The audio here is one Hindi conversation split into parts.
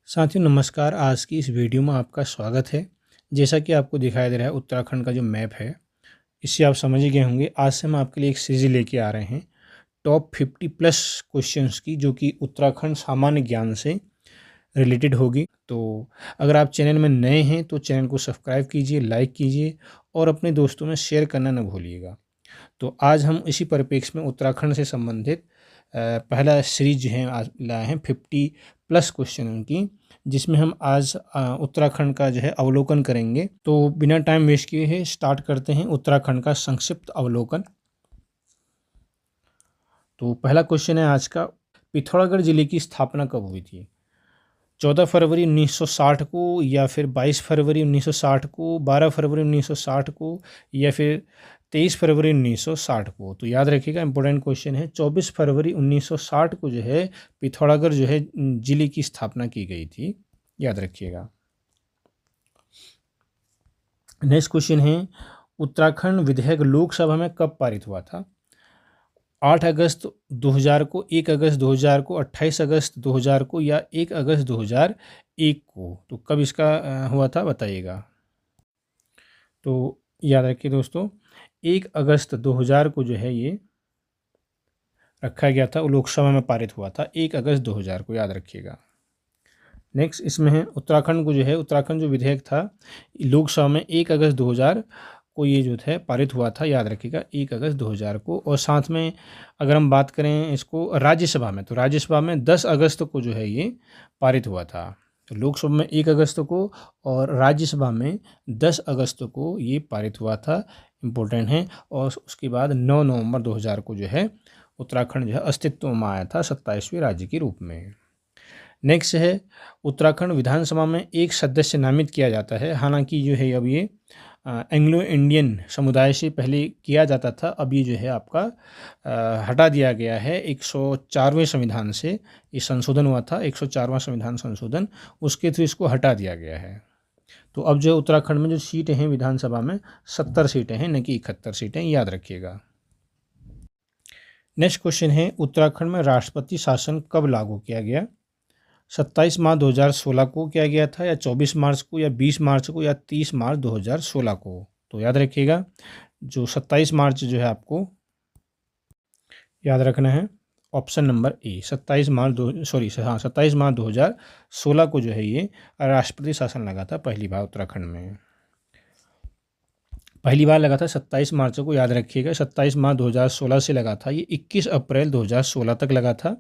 साथियों नमस्कार। आज की इस वीडियो में आपका स्वागत है। जैसा कि आपको दिखाई दे रहा है उत्तराखंड का जो मैप है, इससे आप समझ ही गए होंगे। आज से हम आपके लिए एक सीरीज लेके आ रहे हैं टॉप 50 प्लस क्वेश्चंस की, जो कि उत्तराखंड सामान्य ज्ञान से रिलेटेड होगी। तो अगर आप चैनल में नए हैं तो चैनल को सब्सक्राइब कीजिए, लाइक कीजिए और अपने दोस्तों में शेयर करना न भूलिएगा। तो आज हम इसी परिप्रेक्ष्य में उत्तराखंड से संबंधित पहला सीरीज जो है आज लाए हैं 50 प्लस क्वेश्चन की, जिसमें हम आज उत्तराखंड का जो है अवलोकन करेंगे। तो बिना टाइम वेस्ट किए हैं स्टार्ट करते हैं उत्तराखंड का संक्षिप्त अवलोकन। तो पहला क्वेश्चन है आज का, पिथौरागढ़ जिले की स्थापना कब हुई थी? 14 फरवरी 1960 को, या फिर 22 फरवरी 1960 को, 12 फरवरी 1960 को, या फिर 23 फरवरी 1960 को। तो याद रखिएगा, इंपॉर्टेंट क्वेश्चन है। 24 फरवरी 1960 को जो है पिथौरागढ़ जो है जिले की स्थापना की गई थी, याद रखिएगा। नेक्स्ट क्वेश्चन है, उत्तराखंड विधेयक लोकसभा में कब पारित हुआ था? 8 अगस्त 2000 को, 1 अगस्त 2000 को, 28 अगस्त 2000 को, या 1 अगस्त 2001 को। तो कब इसका हुआ था बताइएगा। तो याद रखिए दोस्तों, 1 अगस्त 2000 को जो है ये रखा गया था, वो लोकसभा में पारित हुआ था 1 अगस्त 2000 को, याद रखिएगा। नेक्स्ट इसमें है, उत्तराखंड को जो है, उत्तराखंड जो विधेयक था लोकसभा में 1 अगस्त 2000 को ये जो है पारित हुआ था, याद रखिएगा 1 अगस्त 2000 को। और साथ में अगर हम बात करें इसको राज्यसभा में, तो राज्यसभा में 10 अगस्त को जो है ये पारित हुआ था। तो लोकसभा में 1 अगस्त को और राज्यसभा में 10 अगस्त को ये पारित हुआ था, इम्पोर्टेंट है। और उसके बाद 9 नवंबर 2000 को जो है उत्तराखंड जो है अस्तित्व में आया था 27वें राज्य के रूप में। नेक्स्ट है, उत्तराखंड विधानसभा में एक सदस्य नामित किया जाता है। हालांकि जो है अब ये एंग्लो इंडियन समुदाय से पहले किया जाता था, अब ये जो है आपका हटा दिया गया है 104वें संविधान से। ये संशोधन हुआ था 104वां संविधान संशोधन, उसके थ्रू इसको हटा दिया गया है। तो अब जो उत्तराखंड में जो सीटें हैं विधानसभा में 70 सीटें हैं, न कि 71 सीटें, याद रखिएगा। नेक्स्ट क्वेश्चन है, उत्तराखंड में राष्ट्रपति शासन कब लागू किया गया? 27 मार्च 2016 को किया गया था, या 24 मार्च को, या 20 मार्च को, या 30 मार्च 2016 को। तो याद रखिएगा, जो 27 मार्च जो है आपको याद रखना है, ऑप्शन नंबर ए 27 मार्च 2016 को जो है ये राष्ट्रपति शासन लगा था पहली बार उत्तराखंड में। पहली बार लगा था 27 मार्च को, याद रखिएगा। 27 मार्च 2016 से लगा था, ये 21 अप्रैल 2016 तक लगा था।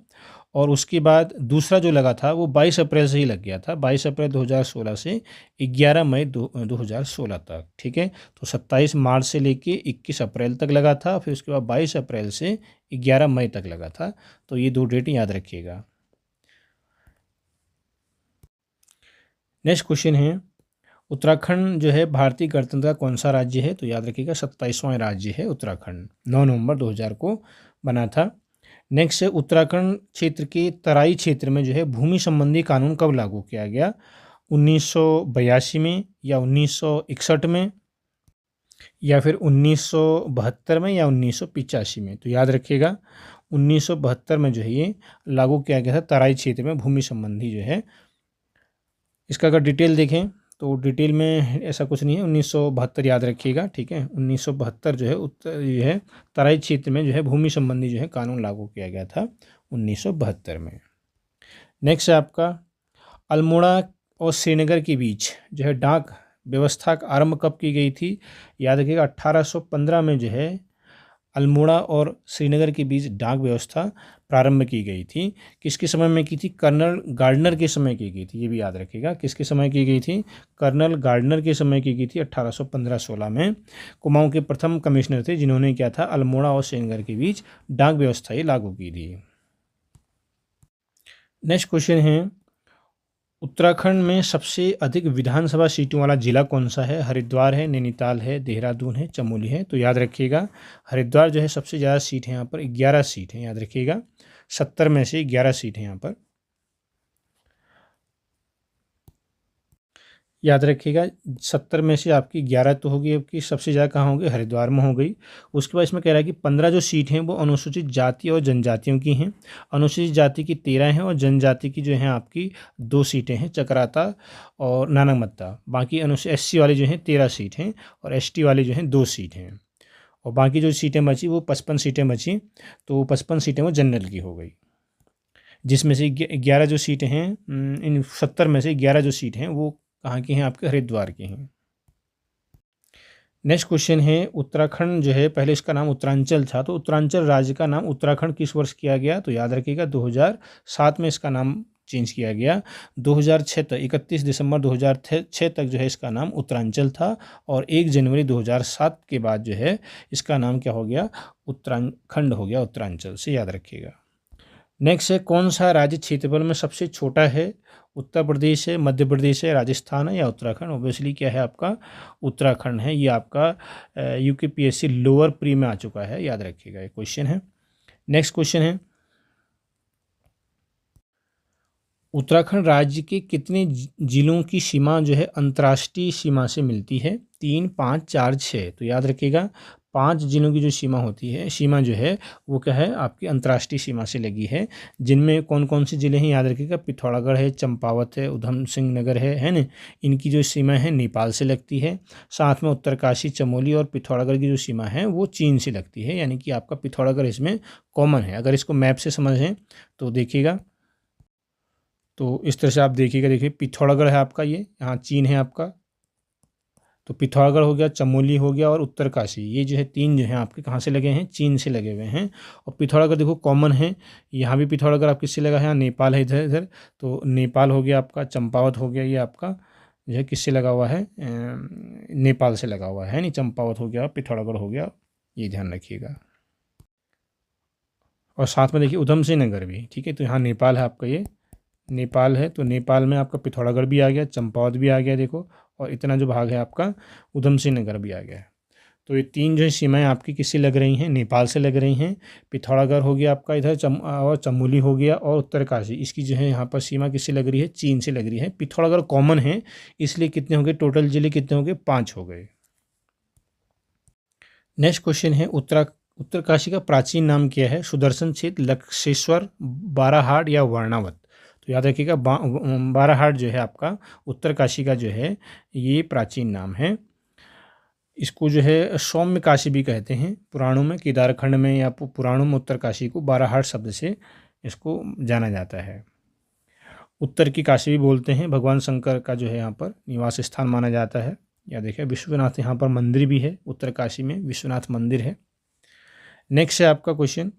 और उसके बाद दूसरा जो लगा था वो 22 अप्रैल से ही लग गया था, 22 अप्रैल 2016 से 11 मई 2016 तक। ठीक है, तो 27 मार्च से लेके 21 अप्रैल तक लगा था, फिर उसके बाद 22 अप्रैल से 11 मई तक लगा था। तो ये दो डेट याद रखिएगा। नेक्स्ट क्वेश्चन है, उत्तराखंड जो है भारतीय गणतंत्र का कौन सा राज्य है? तो याद रखिएगा 27वां राज्य है उत्तराखंड, 9 नवंबर 2000 को बना था। नेक्स्ट है, उत्तराखंड क्षेत्र के तराई क्षेत्र में जो है भूमि संबंधी कानून कब लागू किया गया? 1982 में, या 1961 में, या फिर 1972 में, या 1985 में। तो याद रखिएगा 1972 में जो है ये लागू किया गया था तराई क्षेत्र में भूमि संबंधी जो है। इसका अगर डिटेल देखें तो डिटेल में ऐसा कुछ नहीं है, 1972 याद रखिएगा। ठीक है, 1972 जो है जो है तराई क्षेत्र में जो है भूमि संबंधी जो है कानून लागू किया गया था 1972 में। नेक्स्ट है आपका, अल्मोड़ा और श्रीनगर के बीच जो है डाक व्यवस्था का आरंभ कब की गई थी? याद रखिएगा 1815 में जो है अल्मोड़ा और श्रीनगर के बीच डाक व्यवस्था प्रारंभ की गई थी। किसके समय में की थी? कर्नल गार्डनर के समय की गई थी, ये भी याद रखिएगा। किसके समय की गई थी? कर्नल गार्डनर के समय की गई थी 1815-16 में। कुमाऊं के प्रथम कमिश्नर थे जिन्होंने क्या था, अल्मोड़ा और श्रीनगर के बीच डाक व्यवस्था ही लागू की थी। नेक्स्ट क्वेश्चन है, उत्तराखंड में सबसे अधिक विधानसभा सीटों वाला जिला कौन सा है? हरिद्वार है, नैनीताल है, देहरादून है, चमोली है। तो याद रखिएगा हरिद्वार जो है सबसे ज़्यादा सीट है यहाँ पर, 11 सीट है, याद रखिएगा। 70 में से 11 सीट है यहाँ पर। याद रखिएगा 70 में से आपकी 11 तो होगी, आपकी सबसे ज़्यादा कहाँ होगी, हरिद्वार में हो गई। उसके बाद इसमें कह रहा है कि 15 जो सीट हैं वो अनुसूचित जाति और जनजातियों की हैं। अनुसूचित जाति की 13 हैं और जनजाति की जो हैं आपकी 2 सीटें हैं, चकराता और नानकमत्ता। बाकी SC वाली जो हैं 13 सीट हैं और ST वाली जो हैं 2 सीट हैं, और बाकी जो सीटें बची वो 55 सीटें बची, तो 55 सीटें वो जनरल की हो गई, जिसमें से 11 जो सीटें हैं, इन 70 में से 11 जो सीट हैं वो कहाँ की हैं, आपके हरिद्वार की हैं। नेक्स्ट क्वेश्चन है, उत्तराखंड जो है पहले इसका नाम उत्तरांचल था, तो उत्तरांचल राज्य का नाम उत्तराखंड किस वर्ष किया गया, तो याद रखिएगा 2007 में इसका नाम चेंज किया गया। 2006 तक 31 दिसंबर 2006 तक जो है इसका नाम उत्तरांचल था, और 1 जनवरी 2007 के बाद जो है इसका नाम क्या हो गया, उत्तराखंड हो गया, उत्तरांचल से, याद रखिएगा। नेक्स्ट है, कौन सा राज्य क्षेत्रफल में सबसे छोटा है, उत्तर प्रदेश है, मध्य प्रदेश है, राजस्थान है या उत्तराखंड। ऑब्वियसली क्या है आपका, उत्तराखंड है। ये आपका UPSC लोअर प्री में आ चुका है, याद रखिएगा, ये क्वेश्चन है। नेक्स्ट क्वेश्चन है, उत्तराखंड राज्य के कितने जिलों की सीमा जो है अंतर्राष्ट्रीय सीमा से मिलती है, 3, 5, 4, 6। तो याद रखिएगा 5 जिलों की जो सीमा होती है, सीमा जो है वो क्या है, आपकी अंतर्राष्ट्रीय सीमा से लगी है। जिनमें कौन कौन से ज़िले हैं, याद रखिएगा, पिथौरागढ़ है, चंपावत है, उधम सिंह नगर है ना। इनकी जो सीमा है नेपाल से लगती है। साथ में उत्तरकाशी, चमोली और पिथौरागढ़ की जो सीमा है वो चीन से लगती है, यानी कि आपका पिथौरागढ़ इसमें कॉमन है। अगर इसको मैप से समझें तो देखिएगा, तो इस तरह से आप देखिएगा, देखिए पिथौरागढ़ है आपका, ये यहाँ चीन है आपका, तो पिथौरागढ़ हो गया, चमोली हो गया और उत्तरकाशी, ये जो है 3 जो हैं आपके कहाँ से लगे हैं, चीन से लगे हुए हैं। और पिथौरागढ़ देखो कॉमन है, यहाँ भी पिथौरागढ़ आप किससे लगा है, यहाँ नेपाल है, इधर इधर, तो नेपाल हो गया आपका, चंपावत हो गया, ये आपका जो है किससे लगा हुआ है, नेपाल से लगा हुआ है नहीं, चंपावत हो गया, पिथौरागढ़ हो गया, ये ध्यान रखिएगा। और साथ में देखिए उधम सिंह नगर भी, ठीक है, तो यहाँ नेपाल है आपका, ये नेपाल है, तो नेपाल में आपका पिथौरागढ़ भी आ गया, चंपावत भी आ गया देखो, और इतना जो भाग है आपका उधम सिंह नगर भी आ गया है। तो ये 3 जो है सीमाएँ आपकी किससे लग रही हैं, नेपाल से लग रही हैं। पिथौरागढ़ हो गया आपका इधर, और चमोली हो गया, और उत्तरकाशी, इसकी जो है यहाँ पर सीमा किससे लग रही है, चीन से लग रही है। पिथौरागढ़ कॉमन है, इसलिए कितने हो गए टोटल ज़िले, कितने हो गए, 5 हो गए। नेक्स्ट क्वेश्चन है, उत्तरकाशी का प्राचीन नाम क्या है, सुदर्शन क्षेत्र, लक्षेश्वर, बाराहाट या वर्णावत। तो याद रखिएगा बाराहाट जो है आपका उत्तरकाशी का जो है ये प्राचीन नाम है। इसको जो है सौम्य काशी भी कहते हैं पुराणों में, केदारखंड में या पुराणों में उत्तरकाशी को बाराहाट शब्द से इसको जाना जाता है। उत्तर की काशी भी बोलते हैं, भगवान शंकर का जो है यहाँ पर निवास स्थान माना जाता है। या देखिए विश्वनाथ यहाँ पर मंदिर भी है, उत्तरकाशी में विश्वनाथ मंदिर है। नेक्स्ट है आपका क्वेश्चन,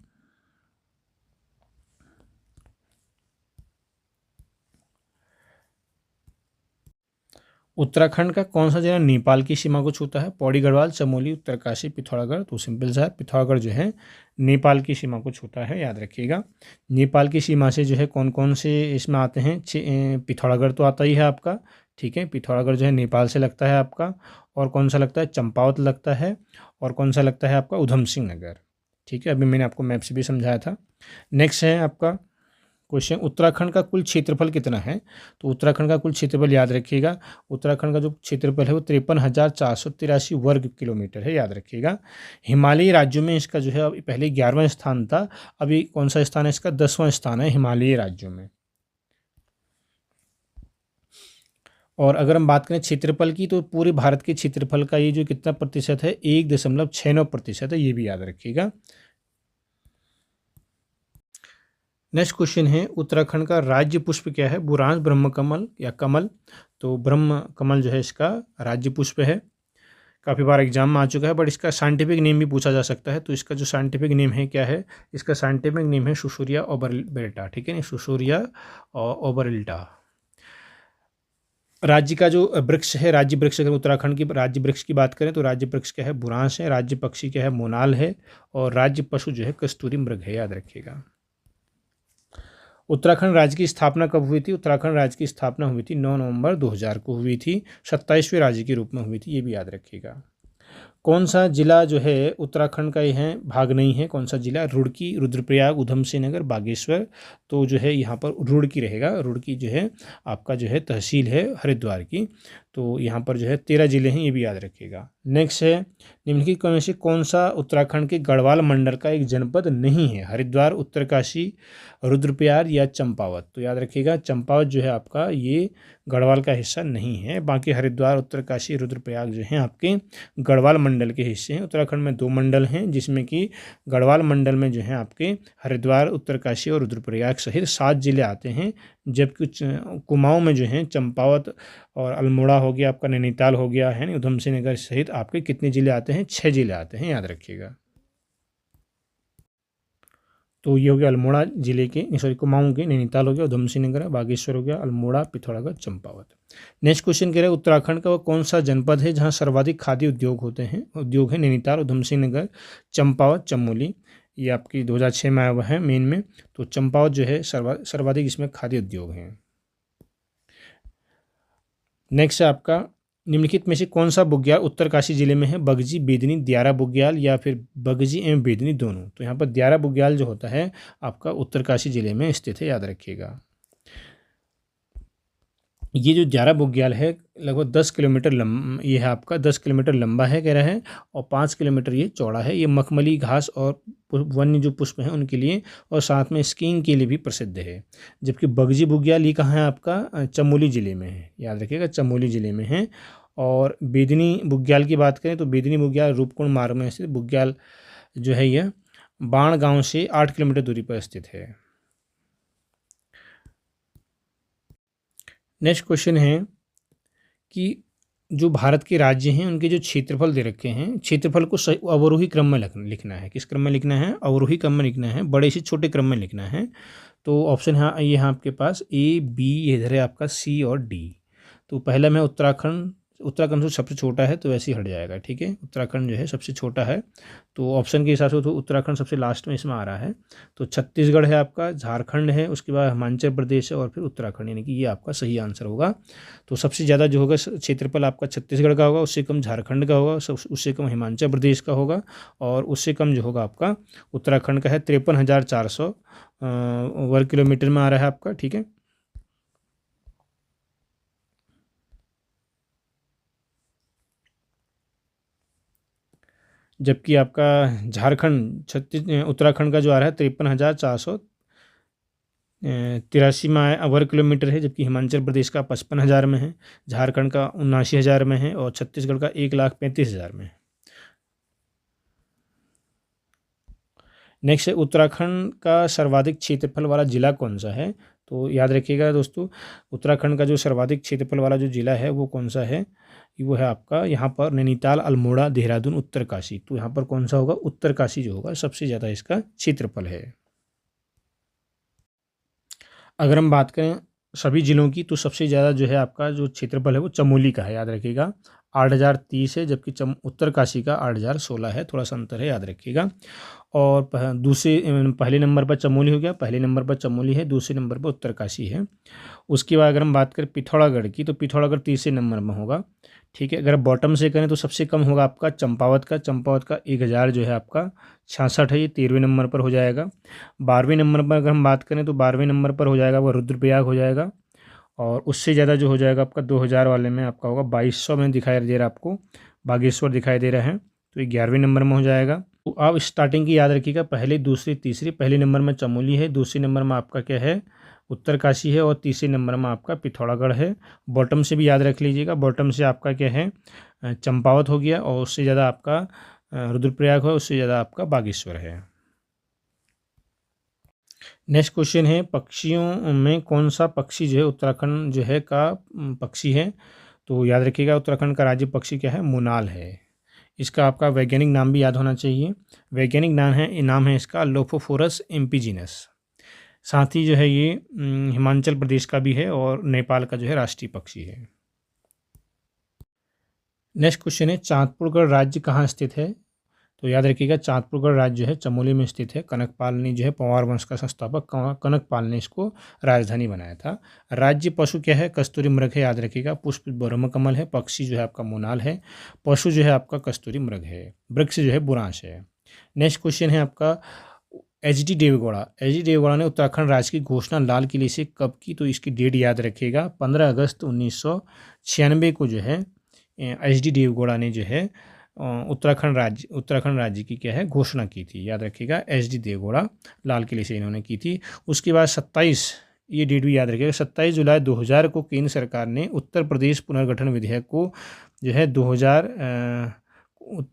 उत्तराखंड का कौन सा जिला नेपाल की सीमा को छूता है, पौड़ी गढ़वाल, चमोली, उत्तरकाशी, पिथौरागढ़। तो सिंपल सा है, पिथौरागढ़ जो है नेपाल की सीमा को छूता है, याद रखिएगा। नेपाल की सीमा से जो है कौन कौन से इसमें आते हैं, पिथौरागढ़ तो आता ही है आपका, ठीक है, पिथौरागढ़ जो है नेपाल से लगता है आपका। और कौन सा लगता है, चंपावत लगता है। और कौन सा लगता है आपका, उधम सिंह नगर, ठीक है, अभी मैंने आपको मैप से भी समझाया था। नेक्स्ट है आपका क्वेश्चन, उत्तराखंड का कुल क्षेत्रफल कितना है। तो उत्तराखंड का कुल क्षेत्रफल याद रखिएगा, उत्तराखंड का जो क्षेत्रफल है वो 53,483 वर्ग किलोमीटर है, याद रखिएगा। हिमालयी राज्यों में इसका जो है पहले 11वां स्थान था, अभी कौन सा स्थान है इसका, 10वां स्थान है हिमालयी राज्यों में। और अगर हम बात करें क्षेत्रफल की, तो पूरे भारत के क्षेत्रफल का ये जो कितना प्रतिशत है, 1.69% है, ये भी याद रखिएगा। नेक्स्ट क्वेश्चन है, उत्तराखंड का राज्य पुष्प क्या है, बुरांश, ब्रह्म कमल या कमल। तो ब्रह्म कमल जो है इसका राज्य पुष्प है, काफ़ी बार एग्जाम में आ चुका है, बट इसका साइंटिफिक नेम भी पूछा जा सकता है। तो इसका जो साइंटिफिक नेम है क्या है, इसका साइंटिफिक नेम है सुसूरिया ओबरेल्टा, ठीक है ना, सुसूरिया ओबरेल्टा। राज्य का जो वृक्ष है, राज्य वृक्ष, अगर उत्तराखंड की राज्य वृक्ष की बात करें तो राज्य वृक्ष क्या है, बुरांश है। राज्य पक्षी क्या है, मोनाल है। और राज्य पशु जो है कस्तूरी मृग है, याद रखिएगा। उत्तराखंड राज्य की स्थापना कब हुई थी, उत्तराखंड राज्य की स्थापना हुई थी 9 नवंबर 2000 को हुई थी, 27वें राज्य के रूप में हुई थी, ये भी याद रखिएगा। कौन सा जिला जो है उत्तराखंड का, ये है भाग नहीं है, कौन सा जिला, रुड़की, रुद्रप्रयाग, उधम सिंह नगर, बागेश्वर। तो जो है यहाँ पर रुड़की रहेगा, रुड़की जो है आपका जो है तहसील है हरिद्वार की। तो यहाँ पर जो है 13 जिले हैं, ये भी याद रखिएगा। नेक्स्ट है निम्नलिखित में से कौन सा उत्तराखंड के गढ़वाल मंडल का एक जनपद नहीं है? हरिद्वार, उत्तरकाशी, रुद्रप्रयाग या चंपावत? तो याद रखिएगा चंपावत जो है आपका ये गढ़वाल का हिस्सा नहीं है। बाकी हरिद्वार, उत्तरकाशी, रुद्रप्रयाग जो हैं आपके गढ़वाल मंडल के हिस्से हैं। उत्तराखंड में 2 मंडल हैं, जिसमें कि गढ़वाल मंडल में जो है आपके हरिद्वार, उत्तरकाशी और रुद्रप्रयाग सहित 7 जिले आते हैं, जबकि कुमाऊं में जो है चंपावत और अल्मोड़ा हो गया, आपका नैनीताल हो गया है, उधम सिंह नगर सहित आपके कितने जिले आते हैं? 6 जिले आते हैं, याद रखिएगा। तो ये हो गया अल्मोड़ा जिले के, सॉरी कुमाऊं के, नैनीताल हो गया, उधम सिंह नगर, बागेश्वर हो गया, अल्मोड़ा, पिथौरागढ़, चंपावत। नेक्स्ट क्वेश्चन कह रहे हैं उत्तराखंड का वो कौन सा जनपद है जहां सर्वाधिक खादी उद्योग होते हैं? उद्योग है नैनीताल, उधम सिंह नगर, चंपावत, चमोली। ये आपकी 2006 में आया हुआ है मेन में। तो चंपावत जो है सर्वाधिक इसमें खादी उद्योग हैं। नेक्स्ट है आपका निम्नलिखित में से कौन सा बुग्याल उत्तरकाशी जिले में है? बगजी, बेदनी, दियारा बुग्याल या फिर बगजी एवं बेदनी दोनों? तो यहाँ पर दियारा बुग्याल जो होता है आपका उत्तरकाशी जिले में स्थित है, याद रखिएगा। ये जो दियारा बुग्याल है लगभग 10 किलोमीटर ये है आपका 10 किलोमीटर लंबा है कह रहा है, और 5 किलोमीटर ये चौड़ा है। ये मखमली घास और वन्य जो पुष्प हैं उनके लिए और साथ में स्कीइंग के लिए भी प्रसिद्ध है। जबकि बगजी बुग्याल ये कहाँ है आपका? चमोली ज़िले में है, याद रखिएगा चमोली ज़िले में है। और बेदनी बुग्याल की बात करें तो बेदनी बुग्याल रूपकुंड मार्ग में स्थित बुग्याल जो है यह बाण गाँव से 8 किलोमीटर दूरी पर स्थित है। नेक्स्ट क्वेश्चन है कि जो भारत के राज्य हैं उनके जो क्षेत्रफल दे रखे हैं, क्षेत्रफल को अवरोही क्रम में लिखना है। किस क्रम में लिखना है? अवरोही क्रम में लिखना है, बड़े से छोटे क्रम में लिखना है। तो ऑप्शन है ये है आपके पास A, B, इधर है आपका C और D। तो पहला में उत्तराखंड से सबसे छोटा है तो वैसे ही हट जाएगा, ठीक है। उत्तराखंड जो है सबसे छोटा है, तो ऑप्शन के हिसाब से तो उत्तराखंड सबसे लास्ट में इसमें आ रहा है। तो छत्तीसगढ़ है आपका, झारखंड है, उसके बाद हिमाचल प्रदेश है और फिर उत्तराखंड, यानी कि ये आपका सही आंसर होगा। तो सबसे ज़्यादा जो होगा क्षेत्रफल आपका छत्तीसगढ़ का होगा, उससे कम झारखंड का होगा, उससे कम हिमाचल प्रदेश का होगा, और उससे कम जो होगा आपका उत्तराखंड का है। 53,400 वर्ग किलोमीटर में आ रहा है आपका, ठीक है। जबकि आपका उत्तराखंड का जो आ रहा है 53,483 वर्ग किलोमीटर है, जबकि हिमाचल प्रदेश का 55,000 में है, झारखंड का 79,000 में है और छत्तीसगढ़ का 1,35,000 में है। नेक्स्ट है उत्तराखंड का सर्वाधिक क्षेत्रफल वाला जिला कौन सा है? तो याद रखिएगा दोस्तों, उत्तराखंड का जो सर्वाधिक क्षेत्रफल वाला जो जिला है वो कौन सा है? वो है आपका यहाँ पर नैनीताल, अल्मोड़ा, देहरादून, उत्तरकाशी। तो यहाँ पर कौन सा होगा? उत्तरकाशी जो होगा सबसे ज़्यादा इसका क्षेत्रफल है। अगर हम बात करें सभी जिलों की तो सबसे ज़्यादा जो है आपका जो क्षेत्रफल है वो चमोली का है, याद रखिएगा 8,030 है, जबकि उत्तरकाशी का 8,016 है, थोड़ा सा अंतर है, याद रखिएगा। और पहले नंबर पर चमोली हो गया, पहले नंबर पर चमोली है, दूसरे नंबर पर उत्तरकाशी है। उसके बाद अगर हम बात करें पिथौरागढ़ की तो पिथौरागढ़ तीसरे नंबर में होगा, ठीक है। अगर बॉटम से करें तो सबसे कम होगा आपका चंपावत का 1,000 जो है आपका 66 है, ये 13वें नंबर पर हो जाएगा। 12वें नंबर पर अगर हम बात करें तो 12वें नंबर पर हो जाएगा वो रुद्रप्रयाग हो जाएगा, और उससे ज़्यादा जो हो जाएगा आपका 2,000 वाले में आपका होगा 2,200 में दिखाई दे रहा है आपको, बागेश्वर दिखाई दे रहा है, तो ये 11वें नंबर में हो जाएगा। तो आप स्टार्टिंग की याद रखिएगा, पहले, दूसरी, तीसरी। पहले नंबर में चमोली है, दूसरे नंबर में आपका क्या है? उत्तरकाशी है, और तीसरे नंबर में आपका पिथौरागढ़ है। बॉटम से भी याद रख लीजिएगा, बॉटम से आपका क्या है? चंपावत हो गया, और उससे ज़्यादा आपका रुद्रप्रयाग है, उससे ज़्यादा आपका बागेश्वर है। नेक्स्ट क्वेश्चन है पक्षियों में कौन सा पक्षी जो है उत्तराखंड जो है का पक्षी है? तो याद रखिएगा उत्तराखंड का राज्य पक्षी क्या है? मोनाल है। इसका आपका वैज्ञानिक नाम भी याद होना चाहिए। वैज्ञानिक नाम है इसका लोफोफोरस एम्पीजिनस। साथ ही जो है ये हिमाचल प्रदेश का भी है और नेपाल का जो है राष्ट्रीय पक्षी है। नेक्स्ट क्वेश्चन है चाँदपुरगढ़ राज्य कहाँ स्थित है? तो याद रखिएगा चाँदपुरगढ़ राज्य जो है चमोली में स्थित है। कनकपाल ने जो है पंवार वंश का संस्थापक कनकपाल ने इसको राजधानी बनाया था। राज्य पशु क्या है? कस्तूरी मृग है, याद रखिएगा। पुष्प ब्रह्मकमल है, पक्षी जो है आपका मोनाल है, पशु जो है आपका कस्तूरी मृग है, वृक्ष जो है बुरांश है। नेक्स्ट क्वेश्चन है आपका एच डी देवगौड़ा ने उत्तराखंड राज्य की घोषणा लाल किले से कब की? तो इसकी डेट याद रखिएगा, 15 अगस्त 1996 को जो है एच डी देवगौड़ा ने जो है उत्तराखंड राज्य की क्या है घोषणा की थी। याद रखिएगा, एच डी देवगौड़ा लाल किले से इन्होंने की थी। उसके बाद 27, ये डेट भी याद रखिएगा, 27 जुलाई 2000 को केंद्र सरकार ने उत्तर प्रदेश पुनर्गठन विधेयक को जो है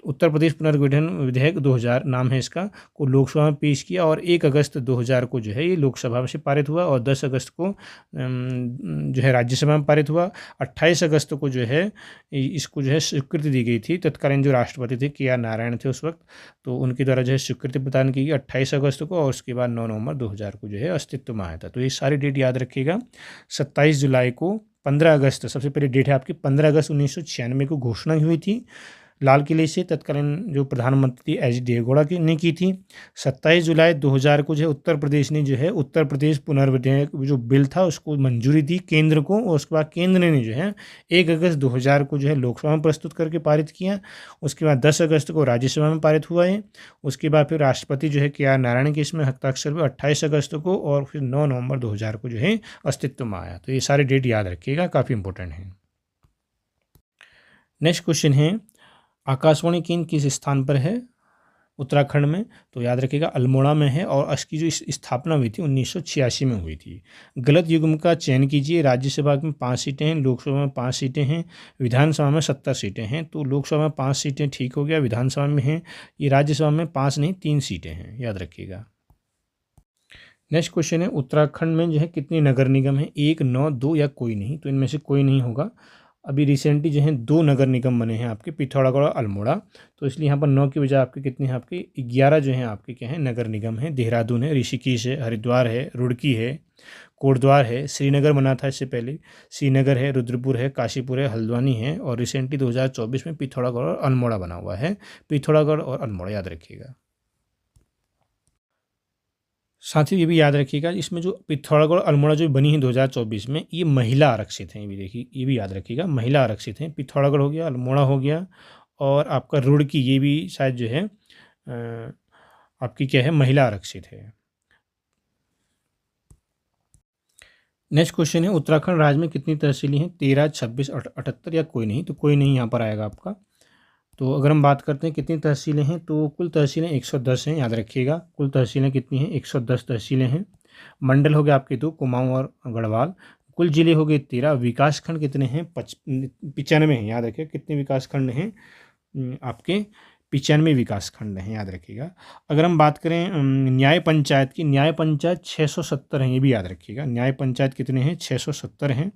उत्तर प्रदेश पुनर्गठन विधेयक 2000 नाम है इसका, को लोकसभा में पेश किया और 1 अगस्त 2000 को जो है ये लोकसभा से पारित हुआ और 10 अगस्त को जो है राज्यसभा में पारित हुआ। 28 अगस्त को जो है इसको जो है स्वीकृति दी गई थी। तत्कालीन जो राष्ट्रपति थे KR नारायण थे उस वक्त, तो उनके द्वारा जो है स्वीकृति प्रदान की गई 28 अगस्त को और उसके बाद 9 नवंबर 2000 को जो है अस्तित्व में आया था। तो ये सारी डेट याद रखिएगा। 27 जुलाई को, 15 अगस्त सबसे पहले डेट है आपकी, 15 अगस्त 1996 को घोषणा हुई थी लाल किले से, तत्कालीन जो प्रधानमंत्री एच डी देवगौड़ा की ने की थी। 27 जुलाई 2000 को जो है उत्तर प्रदेश ने जो है उत्तर प्रदेश पुनर्विधेयक जो बिल था उसको मंजूरी दी केंद्र को, और उसके बाद केंद्र ने जो है 1 अगस्त 2000 को जो है लोकसभा में प्रस्तुत करके पारित किया। उसके बाद 10 अगस्त को राज्यसभा में पारित हुआ है। उसके बाद फिर राष्ट्रपति जो है KR नारायण के इसमें हस्ताक्षर हुए 28 अगस्त को और फिर 9 नवंबर 2000 को जो है अस्तित्व में आया। तो ये सारे डेट याद रखिएगा, काफ़ी इंपॉर्टेंट है। नेक्स्ट क्वेश्चन है, आकाशवाणी केंद्र किस स्थान पर है उत्तराखंड में? तो याद रखिएगा अल्मोड़ा में है और इसकी जो स्थापना हुई थी 1986 में हुई थी। गलत युग्म का चयन कीजिए। राज्यसभा में 5 सीटें हैं, लोकसभा में 5 सीटें हैं, विधानसभा में 70 सीटें हैं। तो लोकसभा में 5 सीटें ठीक हो गया, विधानसभा में हैं, ये राज्यसभा में 5 नहीं 3 सीटें हैं, याद रखिएगा। नेक्स्ट क्वेश्चन है, उत्तराखंड में जो है कितने नगर निगम हैं? 1, 9, 2 या कोई नहीं? तो इनमें से कोई नहीं होगा। अभी रिसेंटली जो है 2 नगर निगम बने हैं आपके, पिथौरागढ़ और अल्मोड़ा, तो इसलिए यहाँ पर 9 की बजाय आपके कितने हैं? आपके 11 जो हैं आपके क्या हैं नगर निगम हैं। देहरादून है, ऋषिकेश है, हरिद्वार है, रुड़की है, कोटद्वार है, श्रीनगर बना था इससे पहले, श्रीनगर है, रुद्रपुर है, काशीपुर है, हल्द्वानी है और रिसेंटली 2024 में पिथौरागढ़ और अल्मोड़ा बना हुआ है। पिथौरागढ़ और अल्मोड़ा याद रखिएगा। साथ ही ये भी याद रखिएगा, इसमें जो पिथौरागढ़ अल्मोड़ा जो बनी है 2024 में, ये महिला आरक्षित हैं। ये भी देखिए, ये भी याद रखिएगा, महिला आरक्षित हैं। पिथौरागढ़ हो गया, अल्मोड़ा हो गया और आपका रुड़की, ये भी शायद जो है आपकी क्या है महिला आरक्षित है। नेक्स्ट क्वेश्चन है, उत्तराखंड राज्य में कितनी तहसीलें हैं? 13, 26, 78 या कोई नहीं? तो कोई नहीं यहाँ पर आएगा आपका। तो अगर हम बात करते हैं कितनी तहसीलें हैं, तो कुल तहसीलें 110 हैं, याद रखिएगा। कुल तहसीलें कितनी हैं? 110 तहसीलें हैं। मंडल हो गए आपके 2, कुमाऊं और गढ़वाल। कुल जिले हो गए 13। विकास खंड कितने हैं? 95 हैं, याद रखिएगा। कितने विकास खंड हैं? आपके 95 विकास खंड हैं, याद रखिएगा। अगर हम बात करें न्याय पंचायत की, न्याय पंचायत 670 हैं, ये भी याद रखिएगा। न्याय पंचायत कितने हैं? 670 हैं।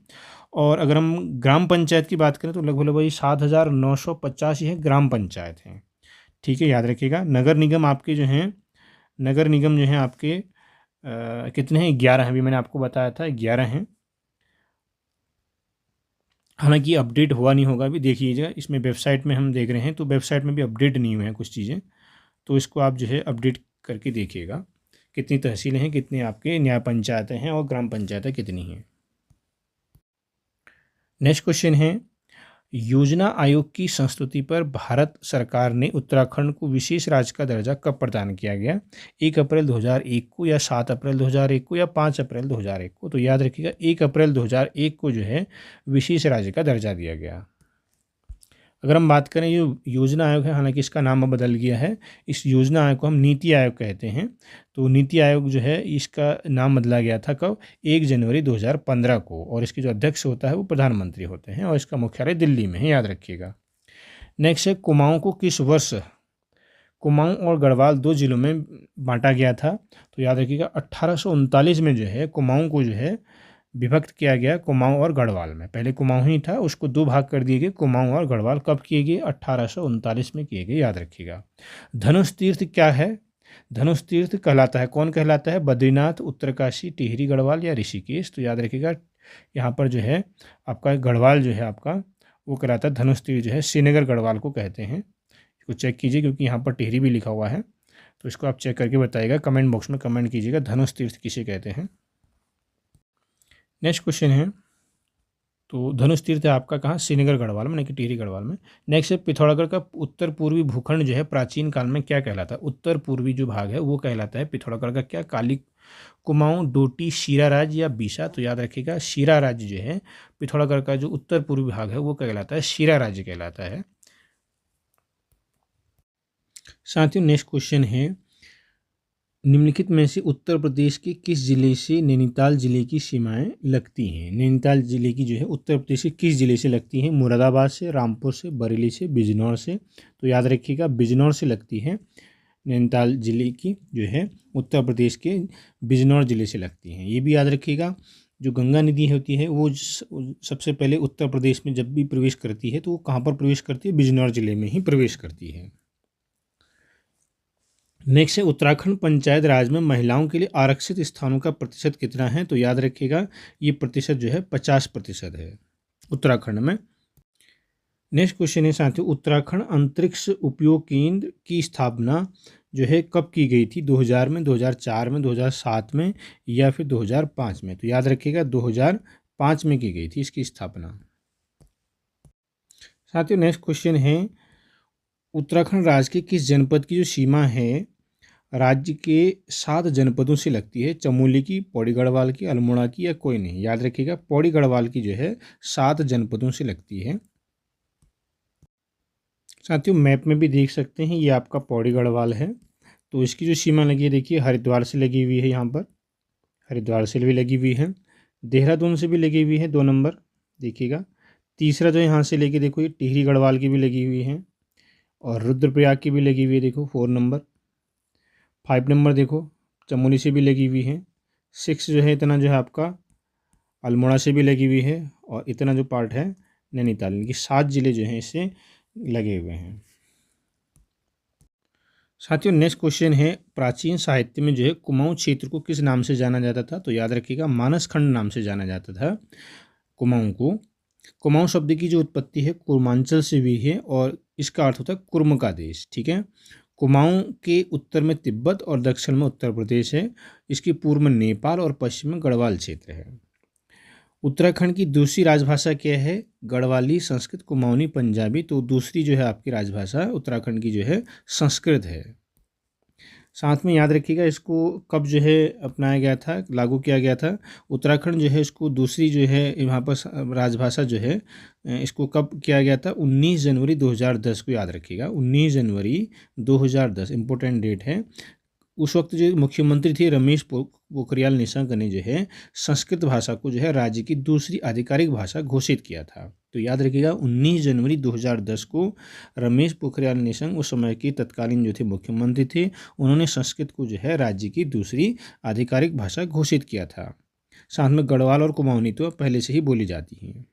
और अगर हम ग्राम पंचायत की बात करें तो लगभग लगभग 7,950 ही है ग्राम पंचायत हैं, ठीक है, याद रखिएगा। नगर निगम आपके जो हैं, नगर निगम जो हैं आपके कितने हैं? 11 हैं, अभी मैंने आपको बताया था 11 हैं। हालांकि अपडेट हुआ नहीं होगा, अभी देखिएगा इसमें वेबसाइट में हम देख रहे हैं तो वेबसाइट में भी अपडेट नहीं हुए हैं कुछ चीज़ें, तो इसको आप जो है अपडेट करके देखिएगा कितनी तहसीलें हैं, कितने आपके न्याय पंचायतें हैं और ग्राम पंचायतें कितनी हैं। नेक्स्ट क्वेश्चन है, योजना आयोग की संस्तुति पर भारत सरकार ने उत्तराखंड को विशेष राज्य का दर्जा कब प्रदान किया गया? 1 अप्रैल 2001 को या 7 अप्रैल 2001 को या 5 अप्रैल 2001 को? तो याद रखिएगा 1 अप्रैल 2001 को जो है विशेष राज्य का दर्जा दिया गया। अगर हम बात करें, ये योजना आयोग है, हालांकि इसका नाम अब बदल गया है, इस योजना आयोग को हम नीति आयोग कहते हैं। तो नीति आयोग जो है इसका नाम बदला गया था कब? 1 जनवरी 2015 को, और इसके जो अध्यक्ष होता है वो प्रधानमंत्री होते हैं और इसका मुख्यालय दिल्ली में है, याद रखिएगा। नेक्स्ट है, कुमाऊं को किस वर्ष कुमाऊं और गढ़वाल 2 जिलों में बांटा गया था? तो याद रखिएगा 1839 में जो है कुमाऊं को जो है विभक्त किया गया कुमाऊं और गढ़वाल में। पहले कुमाऊं ही था, उसको 2 भाग कर दिए गए, कुमाऊं और गढ़वाल। कब किए गए? 1839 में किए गए, याद रखिएगा। धनुष तीर्थ क्या है? धनुष तीर्थ कहलाता है, कौन कहलाता है? बद्रीनाथ, उत्तरकाशी, टिहरी गढ़वाल या ऋषिकेश? तो याद रखिएगा यहाँ पर जो है आपका गढ़वाल जो है आपका वो कहलाता है धनुष तीर्थ, जो है श्रीनगर गढ़वाल को कहते हैं। इसको चेक कीजिए क्योंकि यहाँ पर टिहरी भी लिखा हुआ है, तो इसको आप चेक करके बताइएगा, कमेंट बॉक्स में कमेंट कीजिएगा धनुष तीर्थ किसे कहते हैं। नेक्स्ट क्वेश्चन है, तो धनुष तीर्थ है आपका कहाँ, श्रीनगर गढ़वाल में, नहीं कि टिहरी गढ़वाल में। नेक्स्ट है पिथौरागढ़ का उत्तर पूर्वी भूखंड जो है प्राचीन काल में क्या कहलाता है, उत्तर पूर्वी जो भाग है वो कहलाता है पिथौरागढ़ का क्या, काली, कुमाऊं, डोटी, शीरा राज्य या बीसा। तो याद रखिएगा शीरा राज्य जो है पिथौरागढ़ का जो उत्तर पूर्वी भाग है वो कहलाता है शीरा राज्य कहलाता है। साथियों नेक्स्ट क्वेश्चन है, निम्नलिखित में से उत्तर प्रदेश के किस जिले से नैनीताल जिले की सीमाएं लगती हैं। नैनीताल जिले की जो है उत्तर प्रदेश के किस जिले से लगती हैं, मुरादाबाद से, रामपुर से, बरेली से, बिजनौर से। तो याद रखिएगा बिजनौर से लगती है नैनीताल जिले की जो है उत्तर प्रदेश के बिजनौर जिले से लगती हैं। ये भी याद रखिएगा जो गंगा नदी होती है वो सबसे पहले उत्तर प्रदेश में जब भी प्रवेश करती है तो वो कहाँ पर प्रवेश करती है, बिजनौर जिले में ही प्रवेश करती है। नेक्स्ट है उत्तराखंड पंचायत राज में महिलाओं के लिए आरक्षित स्थानों का प्रतिशत कितना है। तो याद रखिएगा ये प्रतिशत जो है 50% है उत्तराखंड में। नेक्स्ट क्वेश्चन है साथियों, उत्तराखंड अंतरिक्ष उपयोग केंद्र की स्थापना जो है कब की गई थी, 2000 में, 2004 में, 2007 में या फिर 2005 में। तो याद रखिएगा 2005 में की गई थी इसकी स्थापना। साथियों नेक्स्ट क्वेश्चन है, उत्तराखंड राज्य के किस जनपद की जो सीमा है राज्य के 7 जनपदों से लगती है, चमोली की, पौड़ी गढ़वाल की, अल्मोड़ा की या कोई नहीं। याद रखिएगा पौड़ी गढ़वाल की जो है 7 जनपदों से लगती है। साथियों मैप में भी देख सकते हैं ये आपका पौड़ी गढ़वाल है। तो इसकी जो सीमा लगी है देखिए हरिद्वार से लगी हुई है, यहाँ पर हरिद्वार से भी लगी हुई है, देहरादून से भी लगी हुई है 2 नंबर देखिएगा। तीसरा जो यहाँ से लेके देखो ये टिहरी गढ़वाल की भी लगी हुई है और रुद्रप्रयाग की भी लगी हुई है देखो 4 नंबर। 5 नंबर देखो चमोली से भी लगी हुई है। 6 जो है इतना जो है आपका अल्मोड़ा से भी लगी हुई है और इतना जो पार्ट है नैनीताल की 7 जिले जो हैं इससे लगे हुए हैं। साथियों नेक्स्ट क्वेश्चन है, प्राचीन साहित्य में जो है कुमाऊं क्षेत्र को किस नाम से जाना जाता था। तो याद रखिएगा मानस खंड नाम से जाना जाता था कुमाऊं को। कुमाऊं शब्द की जो उत्पत्ति है कुर्मांचल से हुई है और इसका अर्थ होता है कुर्म का देश, ठीक है। कुमाऊं के उत्तर में तिब्बत और दक्षिण में उत्तर प्रदेश है, इसके पूर्व में नेपाल और पश्चिम में गढ़वाल क्षेत्र है। उत्तराखंड की दूसरी राजभाषा क्या है, गढ़वाली, संस्कृत, कुमाऊनी, पंजाबी। तो दूसरी जो है आपकी राजभाषा उत्तराखंड की जो है संस्कृत है। साथ में याद रखिएगा इसको कब जो है अपनाया गया था, लागू किया गया था। उत्तराखंड जो है इसको दूसरी जो है यहाँ पर राजभाषा जो है इसको कब किया गया था, 19 जनवरी 2010 को याद रखिएगा। 19 जनवरी 2010 इम्पोर्टेंट डेट है। उस वक्त जो मुख्यमंत्री थे रमेश पोखरियाल निशंक ने जो है संस्कृत भाषा को जो है राज्य की दूसरी आधिकारिक भाषा घोषित किया था। तो याद रखिएगा 19 जनवरी 2010 को रमेश पोखरियाल निशंक उस समय के तत्कालीन जो थे मुख्यमंत्री थे उन्होंने संस्कृत को जो है राज्य की दूसरी आधिकारिक भाषा घोषित किया था। साथ में गढ़वाल और कुमाऊनी तो पहले से ही बोली जाती हैं।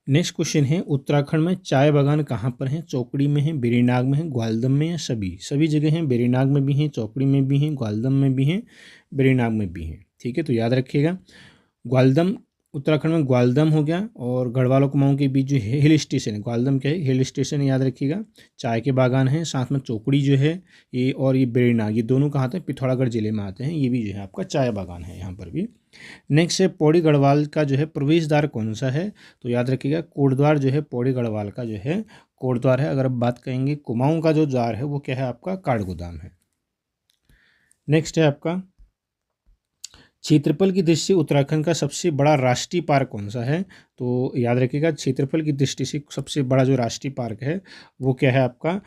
नेक्स्ट क्वेश्चन है, उत्तराखंड में चाय बागान कहाँ पर हैं, चौकड़ी में है, बेरीनाग में है, ग्वालदम में या सभी जगह हैं। बेरीनाग में भी हैं, चौकड़ी में भी हैं, ग्वालदम में भी हैं, बेरीनाग में भी हैं, ठीक है। तो याद रखिएगा ग्वालदम उत्तराखंड में ग्वालदम हो गया और गढ़वाल और कुमाऊं के बीच जो हिल स्टेशन है, ग्वालदम क्या है हिल स्टेशन है, याद रखिएगा। चाय के बागान हैं, साथ में चौकड़ी जो है ये और ये बेरीनाग, ये दोनों कहाँ आते हैं, पिथौरागढ़ जिले में आते हैं। ये भी जो है आपका चाय बागान है यहाँ पर भी। नेक्स्ट है पौड़ी गढ़वाल का जो है प्रवेश द्वार कौन सा है। तो याद रखिएगा कोटद्वार जो है पौड़ी गढ़वाल का जो है कोटद्वार है। अगर अब बात करेंगे कुमाऊं का जो द्वार है वो क्या है आपका काठगोदाम है। नेक्स्ट है आपका क्षेत्रफल की दृष्टि से उत्तराखंड का सबसे बड़ा राष्ट्रीय पार्क कौन सा है। तो याद रखिएगा क्षेत्रफल की दृष्टि से सबसे बड़ा जो राष्ट्रीय पार्क है वो क्या है आपका,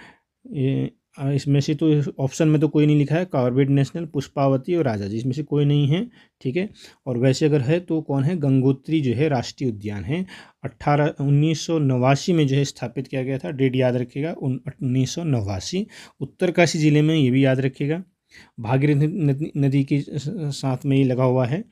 इसमें से तो ऑप्शन में तो कोई नहीं लिखा है, कॉर्बेट नेशनल, पुष्पावती और राजाजी, इसमें से कोई नहीं है, ठीक है। और वैसे अगर है तो कौन है, गंगोत्री जो है राष्ट्रीय उद्यान है। 1989 में जो है स्थापित किया गया था, डेट याद रखिएगा 1989। उत्तरकाशी जिले में, ये भी याद रखिएगा, भागीरथी नदी के साथ में ही लगा हुआ है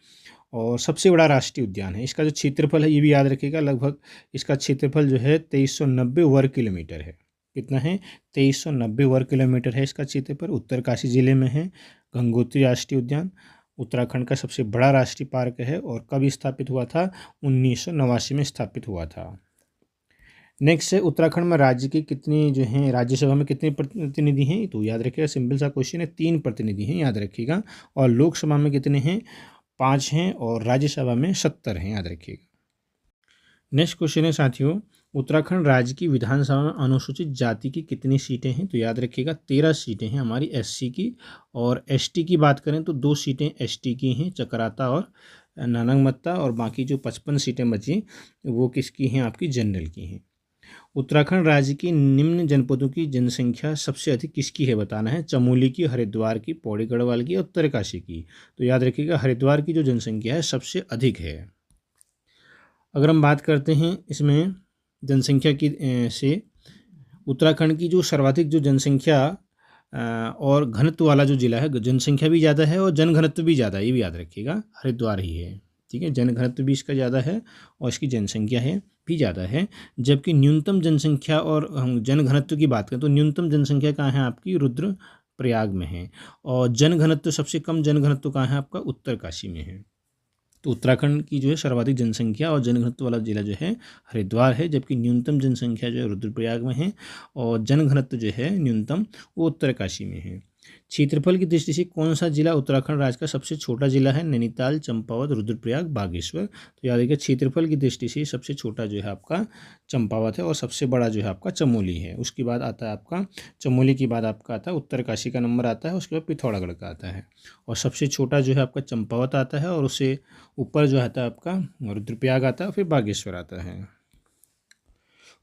और सबसे बड़ा राष्ट्रीय उद्यान है। इसका जो क्षेत्रफल है ये भी याद रखिएगा, लगभग इसका क्षेत्रफल जो है 2390 वर्ग किलोमीटर है। कितना है, 2390 वर्ग किलोमीटर है इसका क्षेत्रफल। उत्तरकाशी जिले में है गंगोत्री राष्ट्रीय उद्यान, उत्तराखंड का सबसे बड़ा राष्ट्रीय पार्क है और कब स्थापित हुआ था, 1989 में स्थापित हुआ था। नेक्स्ट है उत्तराखंड में राज्य के कितने जो हैं, राज्यसभा में कितने प्रतिनिधि हैं। तो याद रखिएगा सिंपल सा क्वेश्चन है, 3 प्रतिनिधि हैं याद रखिएगा। और लोकसभा में कितने हैं, 5 हैं और राज्यसभा में 70 हैं, याद रखिएगा। नेक्स्ट क्वेश्चन है साथियों, उत्तराखंड राज्य की विधानसभा में अनुसूचित जाति की कितनी सीटें हैं? तो याद रखिएगा 13 सीटें हैं हमारी एससी की, और एसटी की बात करें तो 2 सीटें एसटी की हैं, चकराता और नानंगमत्ता, और बाकी जो 55 सीटें बची वो किसकी हैं? आपकी जनरल की हैं। उत्तराखंड राज्य की निम्न जनपदों की जनसंख्या सबसे अधिक किसकी है बताना है? चमोली की, हरिद्वार की, पौड़ी गढ़वाल की और उत्तरकाशी की। तो याद रखिएगा हरिद्वार की जो जनसंख्या है सबसे अधिक है। अगर हम बात करते हैं इसमें जनसंख्या की से, उत्तराखंड की जो सर्वाधिक जो जनसंख्या और घनत्व वाला जो जिला है, जनसंख्या भी ज़्यादा है और जनघनत्व भी ज़्यादा है, ये भी याद रखिएगा, हरिद्वार ही है। ठीक है, जनघनत्व भी इसका ज़्यादा है और इसकी जनसंख्या है भी ज़्यादा है। जबकि न्यूनतम जनसंख्या और हम जनघनत्व की बात करें तो न्यूनतम जनसंख्या कहाँ है? आपकी रुद्रप्रयाग में है, और जनघनत्व सबसे कम जनघनत्व कहाँ है? आपका उत्तरकाशी में है। तो उत्तराखंड की जो है सर्वाधिक जनसंख्या और जनघनत्व वाला जिला जो है हरिद्वार है, जबकि न्यूनतम जनसंख्या जो है रुद्रप्रयाग में है और जनघनत्व जो है न्यूनतम वो उत्तरकाशी में है। क्षेत्रफल की दृष्टि से कौन सा जिला उत्तराखंड राज्य का सबसे छोटा जिला है? नैनीताल, चंपावत, रुद्रप्रयाग, बागेश्वर। तो याद रखिए क्षेत्रफल की दृष्टि से सबसे छोटा जो है आपका चंपावत है और सबसे बड़ा जो है आपका चमोली है। उसके बाद आता है आपका चमोली के बाद आपका आता है उत्तरकाशी का नंबर आता है, उसके बाद पिथौरागढ़ का आता है, और सबसे छोटा जो है आपका चंपावत आता है, और उससे ऊपर जो आता है आपका रुद्रप्रयाग आता है, फिर बागेश्वर आता है।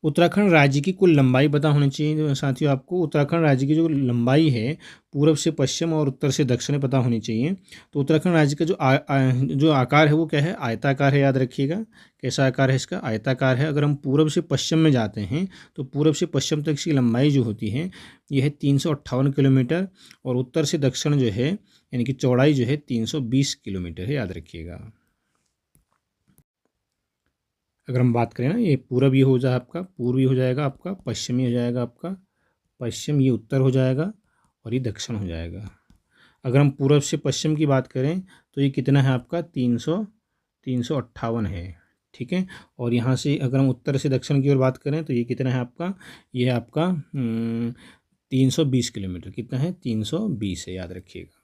उत्तराखंड राज्य की कुल लंबाई पता होनी चाहिए साथियों आपको। उत्तराखंड राज्य की जो लंबाई है पूर्व से पश्चिम और उत्तर से दक्षिण पता होनी चाहिए। तो उत्तराखंड राज्य का जो आकार है वो क्या है? आयताकार है, याद रखिएगा। कैसा आकार है इसका? आयताकार है। अगर हम पूर्व से पश्चिम में जाते हैं तो पूर्व से पश्चिम तक की लंबाई जो होती है यह है 358 किलोमीटर, और उत्तर से दक्षिण जो है यानी कि चौड़ाई जो है 320 किलोमीटर है, याद रखिएगा। अगर हम बात करें ना, ये पूरब ये हो जाए आपका, पूर्वी हो जाएगा आपका, पश्चिमी हो जाएगा आपका, पश्चिम ये उत्तर हो जाएगा, और ये दक्षिण हो जाएगा। अगर हम पूरब से पश्चिम की बात करें तो ये कितना है आपका? 358 है। ठीक है, और यहाँ से अगर हम उत्तर से दक्षिण की ओर बात करें तो ये कितना है आपका? ये आपका 320 किलोमीटर। कितना है? 320 है, याद रखिएगा।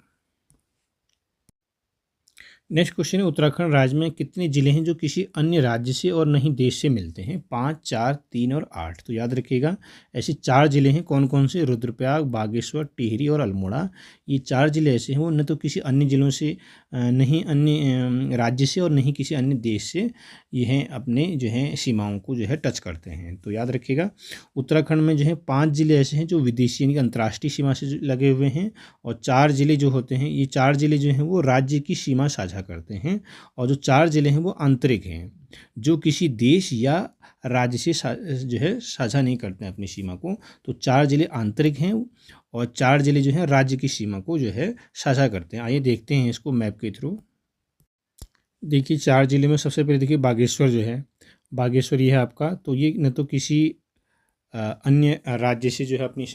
नेक्स्ट क्वेश्चन है, उत्तराखंड राज्य में कितने जिले हैं जो किसी अन्य राज्य से और नहीं देश से मिलते हैं? 5, 4, 3 और 8। तो याद रखिएगा ऐसे 4 जिले हैं। कौन कौन से? रुद्रप्रयाग, बागेश्वर, टिहरी और अल्मोड़ा। ये 4 जिले ऐसे हैं वो न तो किसी अन्य जिलों से नहीं अन्य राज्य से और नहीं किसी अन्य देश से ये हैं अपने जो हैं सीमाओं को जो है टच करते हैं। तो याद रखिएगा उत्तराखंड में जो है 5 जिले ऐसे हैं जो विदेशी यानी कि अंतर्राष्ट्रीय सीमा से लगे हुए हैं, और 4 जिले जो होते हैं, ये 4 जिले जो हैं वो राज्य की सीमा साझा करते हैं, और जो 4 जिले हैं वो आंतरिक हैं, जो किसी देश या राज्य से जो है साझा नहीं करते हैं अपनी सीमा को। तो 4 जिले आंतरिक हैं और 4 जिले जो हैं राज्य की सीमा को जो है साझा करते हैं। आइए देखते हैं इसको मैप के थ्रू। देखिए 4 जिले में सबसे पहले देखिए बागेश्वर जो है, बागेश्वर ये है आपका, तो ये न तो किसी अन्य राज्य से जो है अपनी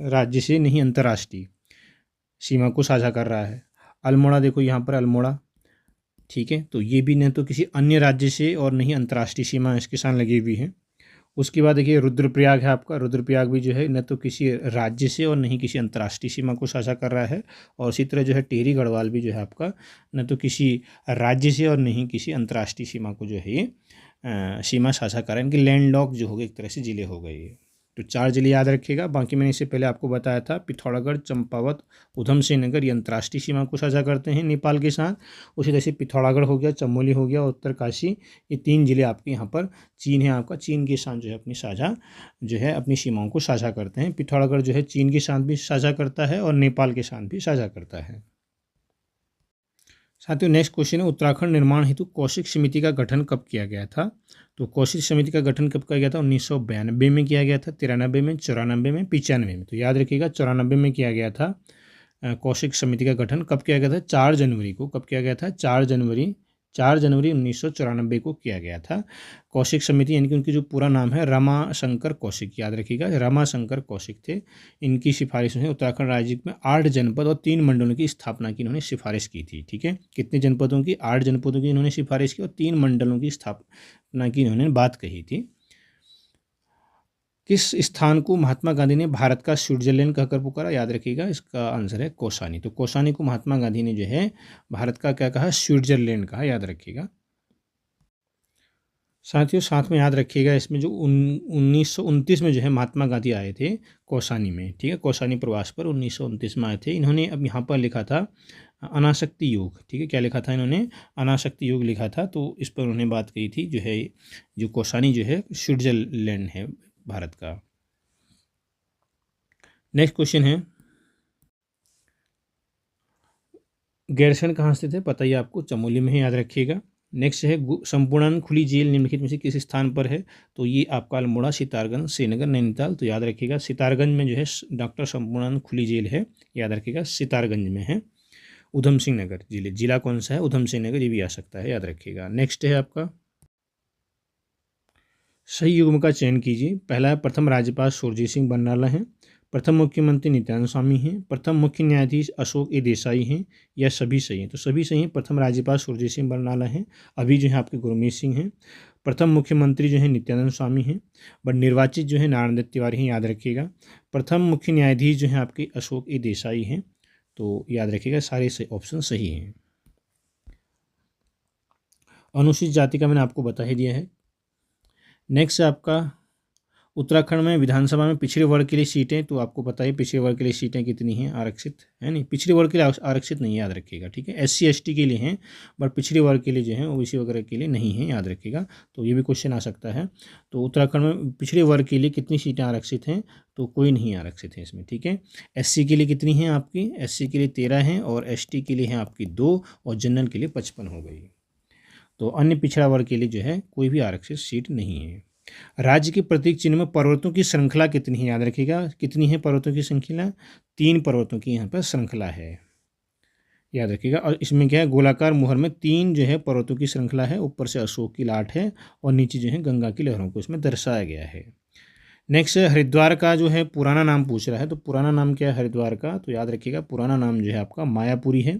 राज्य से नहीं अंतर्राष्ट्रीय सीमा को साझा कर रहा है। अल्मोड़ा देखो यहाँ पर अल्मोड़ा, ठीक है, तो ये भी न तो किसी अन्य राज्य से और नहीं अंतर्राष्ट्रीय सीमा इसके साथ लगी हुई है। उसके बाद देखिए रुद्रप्रयाग है आपका, रुद्रप्रयाग भी जो है न तो किसी राज्य से और नहीं किसी अंतर्राष्ट्रीय सीमा को साझा कर रहा है। और इसी तरह जो है टिहरी गढ़वाल भी जो है आपका न तो किसी राज्य से और नहीं किसी अंतर्राष्ट्रीय सीमा को जो है ये सीमा साझा कर रहा है। इनके लैंडलॉक जो हो गए एक तरह से जिले हो गए ये। तो 4 जिले याद रखिएगा। बाकी मैंने इससे पहले आपको बताया था पिथौरागढ़, चंपावत, उधम सिंह नगर ये अंतर्राष्ट्रीय सीमा को साझा करते हैं नेपाल के साथ। उसी तरह से पिथौरागढ़ हो गया, चमोली हो गया, उत्तरकाशी, ये 3 जिले आपके यहाँ पर चीन है आपका, चीन के साथ जो है अपनी साझा जो है अपनी सीमाओं को साझा करते हैं। पिथौरागढ़ जो है चीन के साथ भी साझा करता है और नेपाल के साथ भी साझा करता है। साथियों नेक्स्ट क्वेश्चन है, उत्तराखंड निर्माण हेतु कौशिक समिति का गठन कब किया गया था? तो कौशिक समिति का गठन कब किया गया था? 1992 में किया गया था, 93 में, 94 में, 95 में। तो याद रखिएगा 94 में किया गया था। कौशिक समिति का गठन कब किया गया था? 4 जनवरी को। कब किया गया था? 4 जनवरी 1994 को किया गया था। कौशिक समिति यानी कि उनकी जो पूरा नाम है रमाशंकर कौशिक, याद रखिएगा रमाशंकर कौशिक थे। इनकी सिफारिश में उत्तराखंड राज्य में 8 जनपद और 3 मंडलों की स्थापना की इन्होंने सिफारिश की थी। ठीक है, कितने जनपदों की? 8 जनपदों की इन्होंने सिफारिश की और 3 मंडलों की स्थापना की इन्होंने बात कही थी। किस स्थान को महात्मा गांधी ने भारत का स्विट्जरलैंड कहकर पुकारा? याद रखिएगा, इसका आंसर है कौसानी। तो कौसानी को महात्मा गांधी ने जो है भारत का क्या कहा? स्विट्जरलैंड कहा, याद रखिएगा। साथियों साथ में याद रखिएगा, इसमें जो 1929 में जो है महात्मा गांधी आए थे कौसानी में, ठीक है, कौसानी प्रवास पर 1929 में आए थे। इन्होंने अब यहाँ पर लिखा था अनासक्ति योग, ठीक है, क्या लिखा था इन्होंने? अनासक्ति योग लिखा था। तो इस पर उन्होंने बात कही थी, जो है जो कौसानी जो है स्विट्जरलैंड है भारत का। नेक्स्ट क्वेश्चन है, गैरसैंण कहाँ स्थित है? पता ही आपको, चमोली में है, याद रखिएगा। नेक्स्ट है, संपूर्णानंद खुली जेल निम्नलिखित में से किस स्थान पर है? तो ये आपका अल्मोड़ा, सितारगंज, श्रीनगर, नैनीताल। तो याद रखिएगा सितारगंज में जो है डॉक्टर संपूर्णानंद खुली जेल है, याद रखिएगा, सितारगंज में है। उधम सिंह नगर जिला कौन सा है? उधम सिंह नगर, ये भी आ सकता है, याद रखिएगा। नेक्स्ट है आपका, सही युग्म का चयन कीजिए। पहला, प्रथम राज्यपाल सुरजीत सिंह बरनाला हैं, प्रथम मुख्यमंत्री नित्यानंद स्वामी हैं, प्रथम मुख्य न्यायाधीश अशोक ए देसाई हैं, या सभी सही हैं? तो सभी सही हैं। प्रथम राज्यपाल सुरजीत सिंह बरनाला हैं, अभी जो है आपके गुरमीत सिंह हैं। प्रथम मुख्यमंत्री जो है नित्यानंद स्वामी हैं, बट निर्वाचित जो है नारायण दत्त तिवारी हैं, याद रखिएगा। प्रथम मुख्य न्यायाधीश जो है आपके अशोक ए देसाई हैं, तो याद रखिएगा सारे ऑप्शन सही हैं। अनुसूचित जाति का मैंने आपको बता ही दिया है। नेक्स्ट है आपका, उत्तराखंड में विधानसभा में पिछड़े वर्ग के लिए सीटें, तो आपको पता है पिछड़े वर्ग के लिए सीटें कितनी हैं? आरक्षित है नहीं, पिछड़े वर्ग के लिए आरक्षित नहीं है, याद रखिएगा, ठीक है। SC ST के लिए हैं, बट पिछड़े वर्ग के लिए जो है OBC वगैरह के लिए नहीं है, याद रखिएगा। तो ये भी क्वेश्चन आ सकता है। तो उत्तराखंड में पिछड़े वर्ग के लिए कितनी सीटें आरक्षित हैं? तो कोई नहीं आरक्षित है इसमें, ठीक है। SC के लिए कितनी हैं आपकी? SC के लिए 13 हैं, और ST के लिए हैं आपकी 2, और जनरल के लिए 55 हो गई। तो अन्य पिछड़ा वर्ग के लिए जो है कोई भी आरक्षित सीट नहीं है। राज्य के प्रतीक चिन्ह में पर्वतों की श्रृंखला कितनी है? याद रखिएगा, कितनी है पर्वतों की श्रृंखला? 3 पर्वतों की यहाँ पर श्रृंखला है, याद रखिएगा। और इसमें क्या है, गोलाकार मुहर में 3 जो है पर्वतों की श्रृंखला है, ऊपर से अशोक की लाट है, और नीचे जो है गंगा की लहरों को इसमें दर्शाया गया है। नेक्स्ट है, हरिद्वार का जो है पुराना नाम पूछ रहा है, तो पुराना नाम क्या है हरिद्वार का? तो याद रखिएगा पुराना नाम जो है आपका मायापुरी है,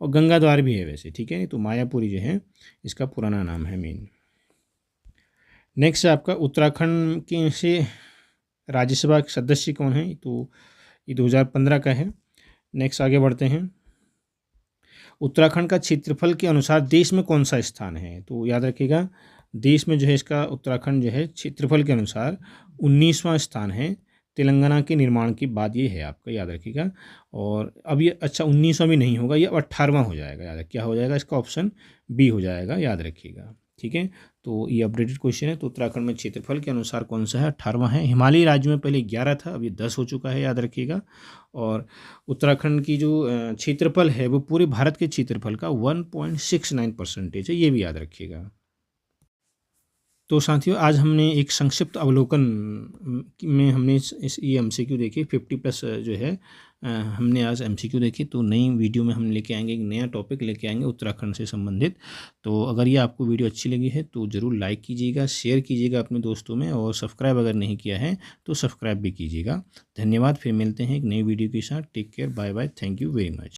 और गंगा द्वार भी है वैसे, ठीक है। तो मायापुरी जो है इसका पुराना नाम है मेन। नेक्स्ट है आपका, उत्तराखंड के से राज्यसभा के सदस्य कौन है? तो ये 2015 का है। नेक्स्ट आगे बढ़ते हैं, उत्तराखंड का क्षेत्रफल के अनुसार देश में कौन सा स्थान है? तो याद रखिएगा, देश में जो है इसका उत्तराखंड जो है क्षेत्रफल के अनुसार 19वां स्थान है। तेलंगाना के निर्माण के बाद ये है आपका, याद रखिएगा। और अब ये, अच्छा 19वां भी नहीं होगा, ये 18वां हो जाएगा, याद क्या हो जाएगा? इसका ऑप्शन B हो जाएगा, याद रखिएगा, ठीक है। तो ये अपडेटेड क्वेश्चन है। तो उत्तराखंड में क्षेत्रफल के अनुसार कौन सा है? 18वां है। हिमालयी राज्यों में पहले 11 था, अब ये 10 हो चुका है, याद रखिएगा। और उत्तराखंड की जो क्षेत्रफल है वो पूरे भारत के क्षेत्रफल का 1.69% है, ये भी याद रखिएगा। तो साथियों, आज हमने एक संक्षिप्त अवलोकन में हमने ये MCQ देखी 50+ जो है हमने आज MCQ देखी। तो नई वीडियो में हम लेके आएंगे, एक नया टॉपिक लेके आएंगे उत्तराखंड से संबंधित। तो अगर ये आपको वीडियो अच्छी लगी है तो ज़रूर लाइक कीजिएगा, शेयर कीजिएगा अपने दोस्तों में, और सब्सक्राइब अगर नहीं किया है तो सब्सक्राइब भी कीजिएगा। धन्यवाद, फिर मिलते हैं एक नई वीडियो के साथ। Take care, bye bye, thank you very much.